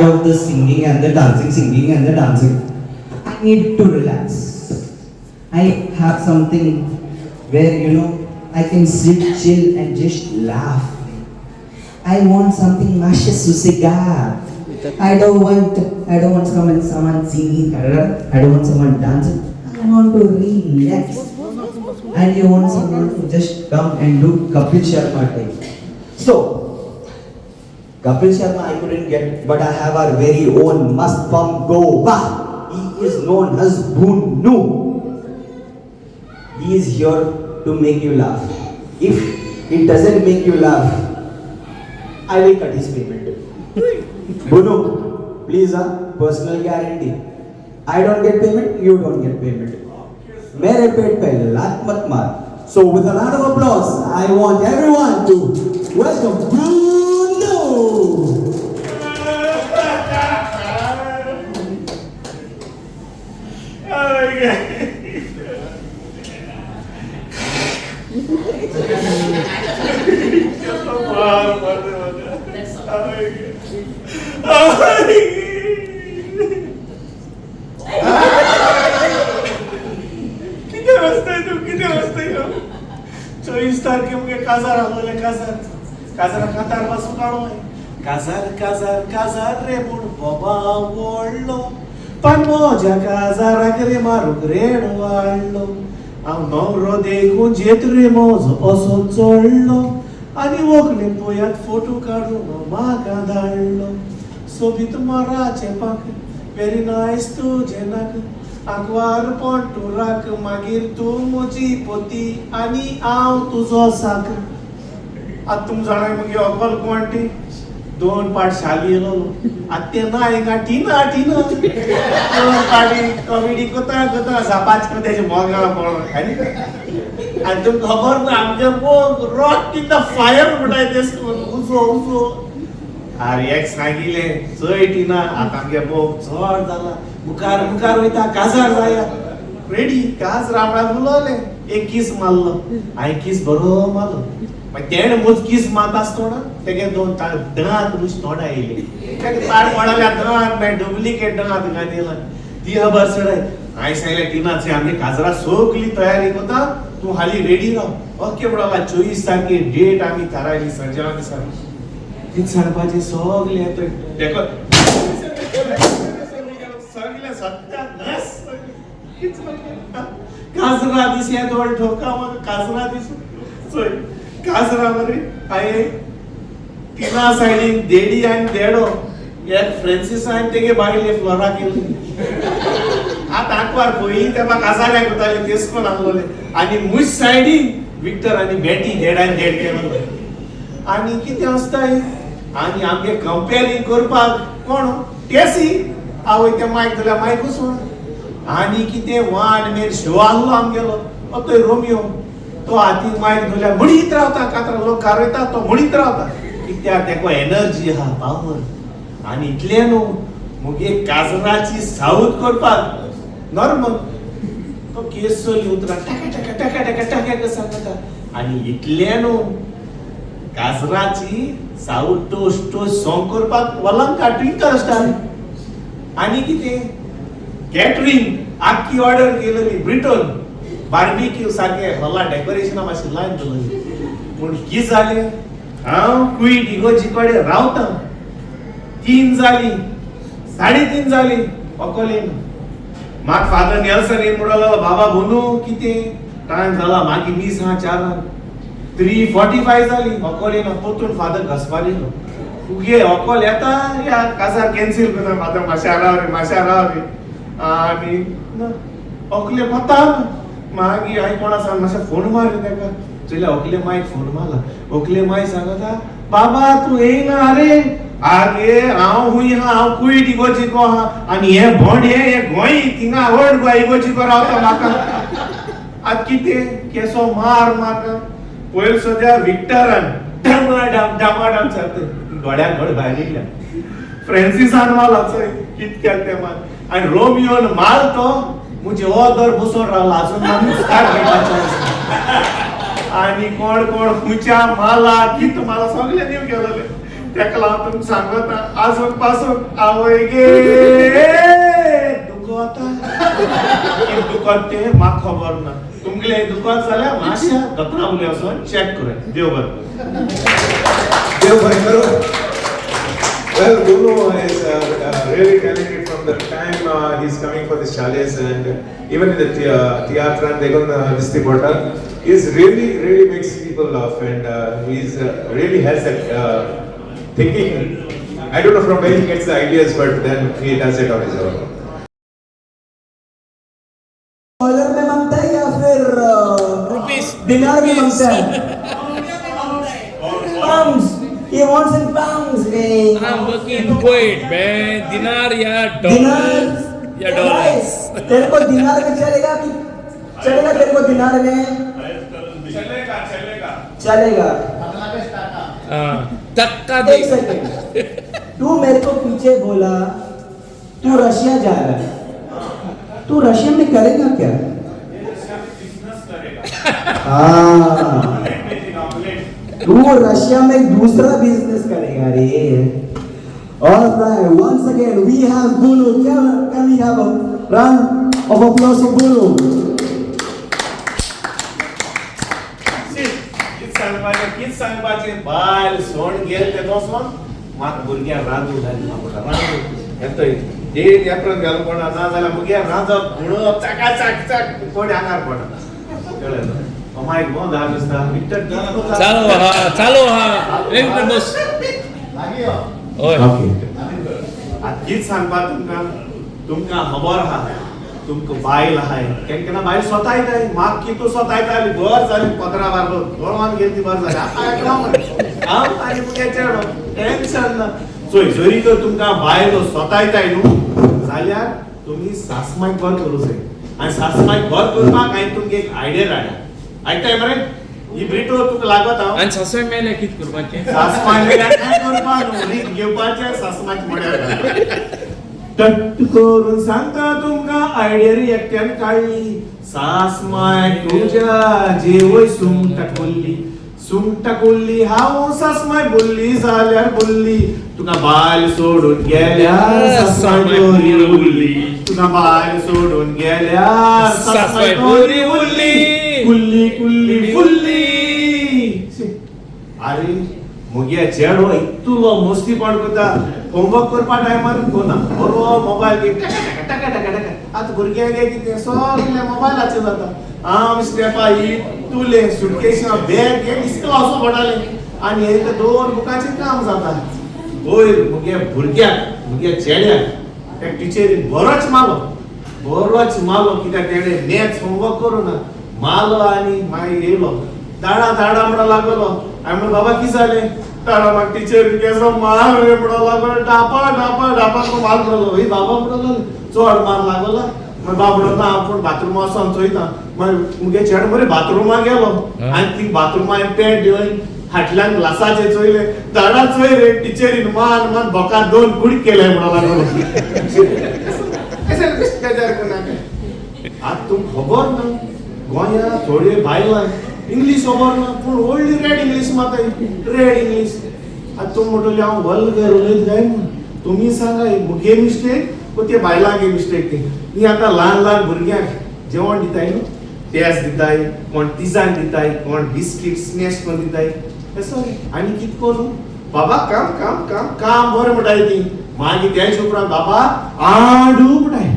tired of the singing and the dancing. I need to relax. I have something where I can sit chill and just laugh. I want something masha susiga. I don't want someone singing. I don't want someone dancing. I want to relax. And you want someone to just come and do Kapil Sharma type. So, Kapil Sharma I couldn't get, but I have our very own Mast from Goa. He is known as Bunu. He is here to make you laugh. If it doesn't make you laugh, I will cut his payment. Bunu, please, personal guarantee. I don't get payment, you don't get payment. मेरे पेट पे लात मत मार. So with a round of applause, I want everyone to welcome Bruno. Casar remur boba wollo Pamoja casar agrema rugreno wallo Am noro de kunjet remozo osozzollo Ani okle poyat foto kadu no magadallo Sobit mara chepak very nice to jenak Akwar pontu rak magir tu moji poti Ani आव तुझो साक आता तुम जाणाय मग अकल कोणती दोन पाठ शाली येलो आत्ते ना एका टीना दोन पाठी कॉमेडी कोता झापाच कर त्याचे मोगाला पडलो आणि तुम खबर ना आमचे मग रॉक इन द फायर म्हणाय तेस उजो अरे एक सांगिले चय टीना आता आमगे बोग चढ झाला मुखार वयता काजार जाया रेडी काज रामडा बोलवले एक किस मारलो आई किस बरो मारलो मग तेण मुज किस मात असतो ना तेगे दोन दांत मुज तोडा येले तेगे पाड पडाल्या दांत नाही डुप्लिकेट दांत गानेला ती खबर सडाय आई सांगले टीनाचे आम्ही काजरा सोकली तयारी होता तू हाली रेडी राह ओके बडाला 24 तारखे डेट आम्ही थारायली संजना दिसाली ती सरपाचे सोगले तो देखो सगले सत्या नस काजरा दिसे दोन ठोका मग काजरा दिसू सोय काजरा मरे आये टीना साइडिंग देडी आणि देडो एक फ्रान्सिस आणि तेगे बाईले फ्लोरा केली आता आकवार कोई तेबा काजाऱ्या कोताले तेस कोण आणलोले आणि मुज साइडिंग विक्टर आणि बेटी देड आणि देड केलो आणि किती असताय आणि आमगे कंपेअरिंग करपाक कोण टेसी आवय ते माइक तुला माइक उसोण आणि किती वान मेर शो आलो आमगेलो अतोय रोमियो तो हाती माइक धुल्या मुडीत रावता कातरा लोक कारयता तो मुडीत रावता कित्या तेको एनर्जी हा पावर आणि इतले न्हू मुगे काजराची साऊथ करपाक नॉर्मल तो केस उतरा टका कसा करता आणि इतले न्हू काजराची साऊथ टोस्ट सॉंग करपाक वलांका ट्विटर स्टार आणि किती कॅटरिंग आखी ऑर्डर केलेली ब्रिटन बार्बिक्यू सारखे हॉला डेकोरेशन मातशी लायन दवरली पूण कित जालें हांव क्वीट इगोची कडेन रावता 3 जाली 3:30 जाली अकोलेन म्हाका फादर नेल्सन येवन म्हणलो बाबा बोनू कितें टायम जाला मागीर मीस हा 4 3:45 जाली अकोलेन पोतून फादर घसपालेलो तुगे अकोल येता या काजार कॅन्सल करता फादर माश्या राव रे आणि अकले पत्ता मागीर हांवें कोणा सांग मातशें फोन मार तेका चल्या अकले मायक फोन मारला अकले माय सांगता बाबा तूं येयना आरे हांव हुंय हा हांव कुयट इगोर्जीको हा आनी हे भोंड हे गोंय थिंगा व्हड गोंय इगोर्जीको रावता म्हाका आतां कितें केसो मार म्हाका पयर सद्या विक्टरान डामाडाम सारते गोड्याक घोड भायर येयल्या फ्रान्सिसान मारला चोय कितक्याक ते मार आणि रोमियोन मार तो मुझे ओदर बसोन रावला अजून मागीर स्टार्ट करपाचो आणि कोण खुच्या माला कित माला सगळे नीव केलेले तेका लागून तुमकां सांगता आजून पासून आवय गे दुखता कितें दुखत तें म्हाका खबर ना तुमगेले दुखत जाल्यार मातशें दोतोरावले वचून चॅक करात देव बरें देव बरें करूं. Well, Bruno is really talented from the time he's coming for the Shales and even in the theatre and they're going to distribute. He's really makes people laugh and he's really has that thinking. I don't know from where he gets the ideas, but then he does it on his own. Dollar में मांगता है या फिर दिनार में मांगता है? Pounds. He wants in pounds. I'm working in Kuwait, man. Dinar या दिनार dollars या dollars. तेरे को दिनार में चलेगा कि चलेगा तेरे को दिनार में? चलेगा टक्का एक सेकंड तू मेरे को पीछे बोला तू रशिया जा रहा है तू रशिया में करेगा क्या? हाँ तू रशिया में दूसरा बिजनेस करेगा रे. Alright, once again we have Bulu. Can we have a round of applause for Bulu? कित सांगपाचे बायल सोण गेल ते दोसोन म्हाका भुरग्यां रांदूं घाली म्हाका रांदूं येतोय डेट एप्रिल घालूं पडना ना जाल्यार भुरग्यां रांदप म्हणप चाका चाक चाक कोणी आंगार पडना कळ्ळें अमायक मो धा दिसता मिट्टट चालू हा एक मिनिट बस ओय कित सांगपा तुमकां खबर आहा तुमकां बायल आहाय केन्ना बायल स्वता येताय म्हाका कितू स्वता येताली बर जाली 15 बार गोरवान गेली ती बर जाली हांव आनी मुगे चेडो टेन्शन ना चोय जरी तर तुमकां बायल स्वता येताय न्हू जाल्यार तुमी सासमाय बर करूं जाय आनी सासमाय बर करपाक हांवें तुमकां एक आयडिया धाडल्या आयकताय मरे ही ब्रिटो तुका लागत हांव आणि सासवे मेले कित करपाचे सासमाय मेल्यार काय करपाक न्हू रीत घेवपाचें सासमाक म्हळ्यार टट्ट करून सांगता तुमकां आयडिया रे एकट्यान काडली सासमाय तुज्या जेवय सुंगटा कोल्ली हांव सासमाय बोल्ली जाल्यार बोल्ली तुका बायल सोडून गेल्यार सासमाय बरी उरली तुका बायल सोडून गेल्यार सासमाय बरी उरली कुल्ली कुल्ली फुल्ली अरे मुगे चेडो इतलो मस्तीपण करता होमवर्क करपा टायमार कोना बरो मोबायल घेवन टका टका टका टका आतां भुरग्यांक कितें सगळें मोबायलाचेर जाता आम स्टेपा इतुले सुटकेसा बॅग घेवन इस्कला वचूं पडटालें आनी एक 2 बुकाचें काम जाता वयर मुगे भुरग्याक मुगे चेड्याक त्या टिचरीन बरोच मालो कित्याक तेणें मॅथ्स होमवर्क करूं ना मालो आनी मागीर येयलो दाडा म्हणून लागलो हांवें म्हणलें बाबा कितें जालें ताणा म्हाका टिचरीन केसो मार रे म्हणून लागलो डापा तो मार म्हणलो ही बाबा म्हणलो चड मार लागला मागीर बाबा म्हणलो ना पूण बाथरूम वचोन चोयता मागीर मुगे चेडो मरे बाथरुमाक गेलो आनी ती बाथरुमा पॅड घेवन फाटल्यान ग्लासाचे चोयले दाडा चोय रे टिचरीन मान बोकार 2 कुडीक केले म्हणून लागलो बेजार कोणाक आतां तुमकां खबर ना गोंया थोडी बायलां इंग्लीश खबर ना पूण व्हडली रेड इंग्लीश माताय रेड इंग्लीश आतां तूं म्हणटली हांव वल्गर उलयत काय तुमी सांगा मुगे मिस्टेक वो ते बायलांगे मिस्टेक ती ही आतां ल्हान भुरग्यांक जेवण दिताय न्हू पेज दिताय कोण तिजान दिताय कोण बिस्कीट स्नॅक्स कोण दिताय हे सॉरी आनी कित करूं बाबा काम बरें म्हणटाय ती मागीर तेच्या उपरांत बाबा आडू म्हणटाय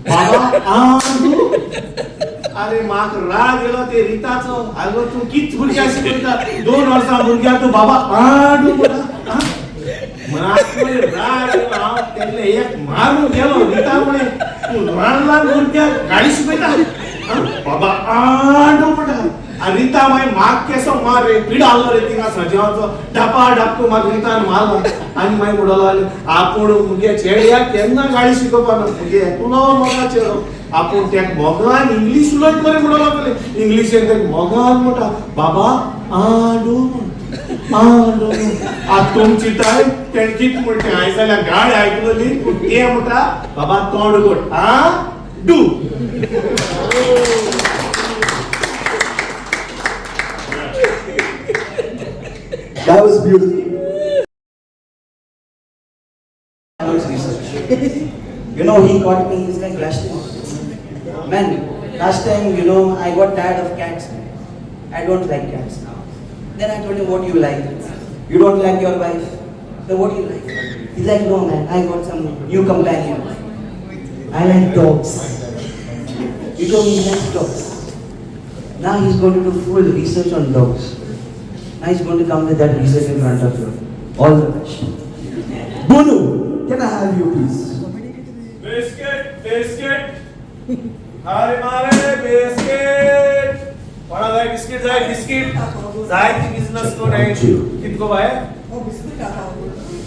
बाबा आडू अरे म्हाका राग येलो ते रिताचो आगो तूं कित भुरग्यां शिकयता 2 वर्सां भुरग्याक तूं बाबा आडू म्हणटा म्हाका राग येलो हांव तेन्ना एक मारून गेलो रिता म्हणे तूं ल्हान भुरग्याक गाडी शिकयता बाबा आडू म्हणटा आनी रिता मागीर म्हाका केसो मार रे पिडो आसलो रे थिंगा सजावाचो डापा म्हाका रितान मारलो आनी मागीर म्हणलो आपूण मुगे चेड्याक केन्ना गाडी शिकोवपा ना मुगे एकलो मोगा चेडो आपूण तेका मोगान इंग्लीश उलयत मरे म्हणून लागले इंग्लीशेन तेका मोगान म्हणटा बाबा आडू आतां तुमची ताय तेणें कितें म्हणलें हांवें जाल्यार गाडी आयकलोली पूण ते म्हणटा बाबा तोंड घोट do That was beautiful. his research. You know, he caught me, he's like, Rashmi, man, last time, you know, I got tired of cats. I don't like cats now. Then I told him, what do you like? You don't like your wife? So what do you like? He's like, no man, I got some new companion. I like dogs. He told me he likes dogs. Now he's going to do full research on dogs. Now he's going to come with that research in front of you. All the best. Bunu, can I have you please? Biscuit अरे मारे biscuit कोणा जाय biscuit जाय ती business को नाही कितको bye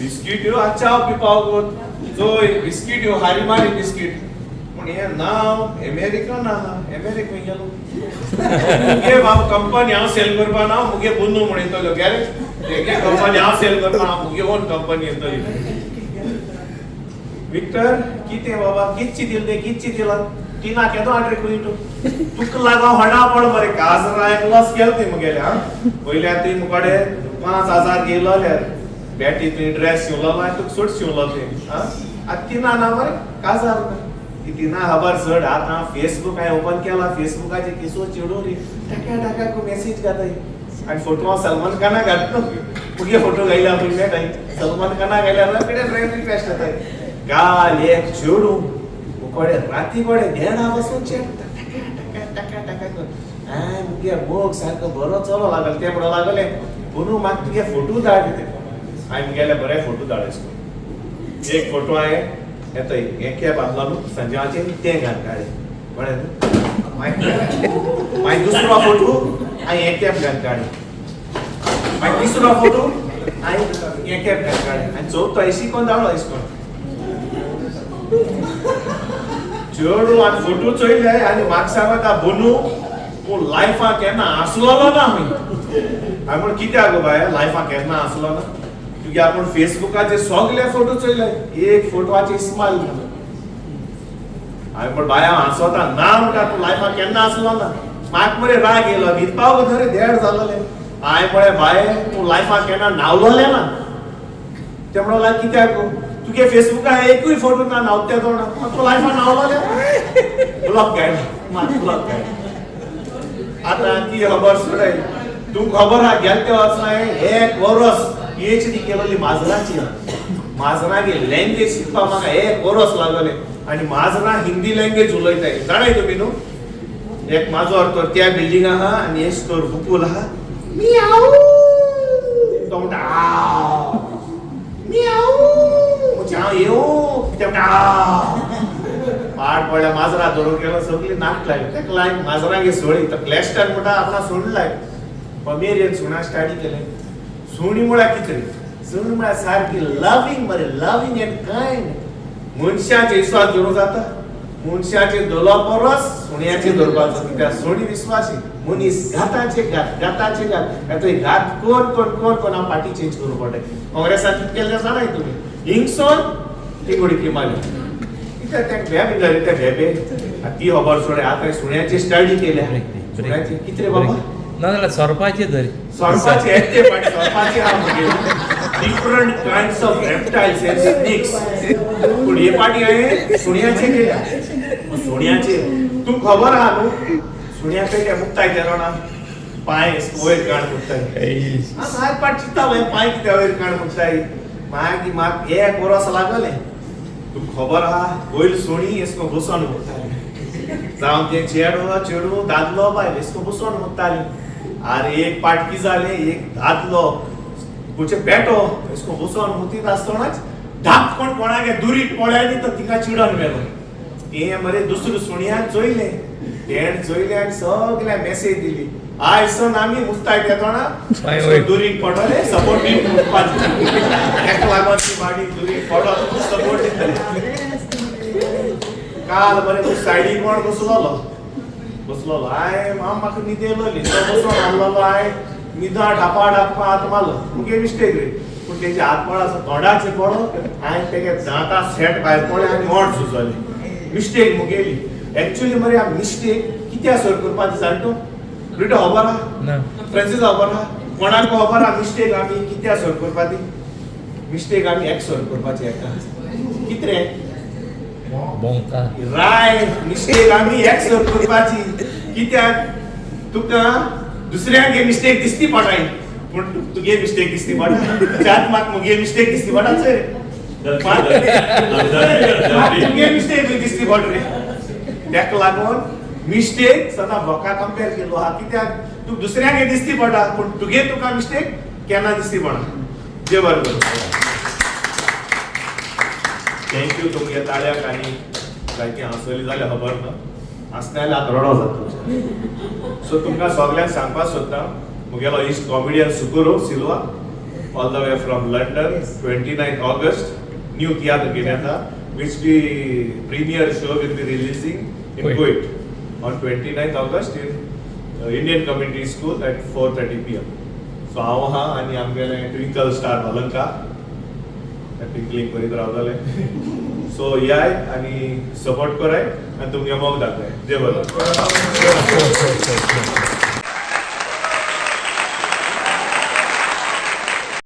biscuit यो अच्छा पिपाव गो जो बिस्किट यो हारी मारी बिस्किट पण हे नाव अमेरिका ना अमेरिका गेलो मुगे बाप कंपनी हांव सेल करपा ना मुगे बुन्नू म्हणितलो गॅरेज एक कंपनी हांव सेल करपा मुगे ओन कंपनी येतली विक्टर किती बाबा कितची दिला तीन केदो आड्रे कुइटो तुक लागा हडा पड बरे काजरा एक लॉस केलती मगेले हा पहिले ती मुकडे 5000 गेलोले बॅटी ती ड्रेस शिवला तुक सूट शिवला ते हा अतिना ना बरे काजार इतिना खबर सड आता फेसबुक आहे ओपन केला फेसबुकाचे किसो चिडोरी टाका को मेसेज गाताय आणि फोटो सलमान खाना घातलो मुगे फोटो गायला आपण नाही सलमान खाना गायला कडे फ्रेंड रिक्वेस्ट होताय गाल एक छोडू उकडे राती कडे घेणा बसून चेट टका आ मुगे बोक सारखं बरो चलो लागल ते बडो लागले पुनू माग तुगे फोटो धाड दे आम्ही गेले बरे फोटो धाडस एक फोटो आहे येतोय एके बाजूला संजयाचे ते घाल काढे बरे माय दुसरा फोटो आई एके घाल काढे माय तिसरा फोटो आई एके घाल काढे आणि चौथा ऐसी कोण धाडलो इसको जोडू आणि फोटो चोयले आणि माग सांगता बनू तू लाईफा केन्ना आसलोलो ना आमी आपण किती आगो बाय लाईफा केन्ना आसलो ना तुगे आपण फेसबुकाचे सगळे फोटो चोयले एक फोटोचे स्माइल आपण बाया हसवता ना म्हणटा तू लाईफा केन्ना आसलो ना माग मरे राग येलो भितपाव धरे देड जालोले आय पळे बाय तू लाईफा केन्ना नावलोले ना ते म्हणला किती आगो तुगे फेसबुक आहे एकही फोटो ना नावत्या तो ना तो लाईफा नावला ब्लॉक कर ब्लॉक कर आता ती खबर सोडाय तू खबर हा गेलते वाचनाय एक वर्ष पीएचडी केलेली माजरा गे लँग्वेज शिकपा म्हाका एक वर्ष लागले आणि माजरा हिंदी लँग्वेज उलयताय जाणाय तुम्ही न्हू एक माजर तर त्या बिल्डिंग आहा आणि एक स्टोर बुकूल आहा मियाऊ तो म्हणटा मियाऊ जाऊ येऊ ते म्हणटा पाड पडल्या माजरा धरून गेलो सगळी नाक लागली त्या क्लायंट माजरा गे सोडी तर क्लॅस्टर मोठा आपला सोडलाय पमेरियन सुना स्टडी केले सोणी मुळा किती सोणी मुळा सारखी लविंग मरे लविंग एंड काइंड मनशाचे विश्वास धरून जाता मनशाचे दोला परस सोन्याचे धरपाचो कित्याक सोणी विश्वासी मनीस घाताचे घात आता घात कोण हांव पार्टी चेंज करू पडे काँग्रेसात केल्ले जाणाय तुम्ही हिंगसोन ती गोडी मारली कित्याक त्या भितर त्या भेबे ती खबर सोडे आता सोन्याचे स्टडी केल्या सोन्याचे कितले बाबा ना जाल्यार सरपाचे धरी सरपाचे एकटे पाटी सरपाचे different kinds of reptiles and snakes पण हे पाटी आहे सोन्याचे केल्या सोन्याचे तू खबर आहा न्हू सोन्याचे काय मुक्ताय केलो ना पाय वयर काढ मुक्ताय आज पाट चित्ता पाय कित्या वयर काढ मुक्ताय माग एक वर्स लागले तू खबर आहा पयली सोणी एसको बसोन मुक्ताली जावन ते चेडू दादलो बाय एसको बसोन मुक्ताली अरे एक पाटकी जाले एक दादलो कुचे बेटो इसको बसोन मुतीत आसतोनाच धाप कोणागे दुरीक पळ्याली तर तिका चिडोन मेलो ते मरे दुसरो सोनिया चोयले तेण चोयले आनी सगळ्या मेसेज दिली आयसन आमी मुक्ताय देतोना दुरीक पडले सपोर्टिंग मुक्पाची एक लागोची बाडी दुरीक पडो सपोर्ट दितले काल मरे सायडीक कोण बसलो आय म्हाका न्हिद येयलोली तो बसोन आसलोलो आय न्हिदा ढापा हात मारलो मुगे मिस्टेक रे पूण तेजे हात पड असो तोंडाचे पडो आनी तेगे दांता सेट भायर पडले आनी ओंठ सुजली मिस्टेक मुगेली एक्चुअली मरे आ मिस्टेक कित्या सॉर्ट करपाची जाणटो रिटो खबर आहा फ्रांसीस खबर आहा कोणाक खबर आहा मिस्टेक आमी कित्या सॉर्ट करपाची मिस्टेक आमी एक सॉर्ट करपाची एका कितें रे Bongka. रायट मिस्टेक आमी एक्सेप्ट करपाची कित्याक तुका दुसऱ्यांक मिस्टेक दिसती पडाय पूण तुगे मिस्टेक दिसती पडा त्यात म्हाका मुगे मिस्टेक दिसती पडाच रे तुगे मिस्टेक दिसती पड रे तेका लागून मिस्टेक सदां भोका कंपेर केलो आहा कित्याक तू दुसऱ्यांक दिसती पडा पूण तुका मिस्टेक केन्ना दिसती पडना देव बरें करूं थँक्यू तुमगे ताळ्याक आनी जायती हांसली जाल्यार खबर ना हांसना जाल्यार आतां रडो जाता सो तुमकां सगळ्यांक सांगपाक सोदता मुगेलो इश्ट कॉमेडियन सुकुरो सिल्वा all the way from London 29th August new theatre घेवन येता which the premiere show will be releasing in Kuwait on 29th August in Indian Community School at 4:30 PM. So हांव आहा आनी आमगेले ट्विंकल स्टार अलंका टिंकलिंग करीत रावताले so याय आनी सपोर्ट कराय आनी तुमगे मोग दाखय देव बरें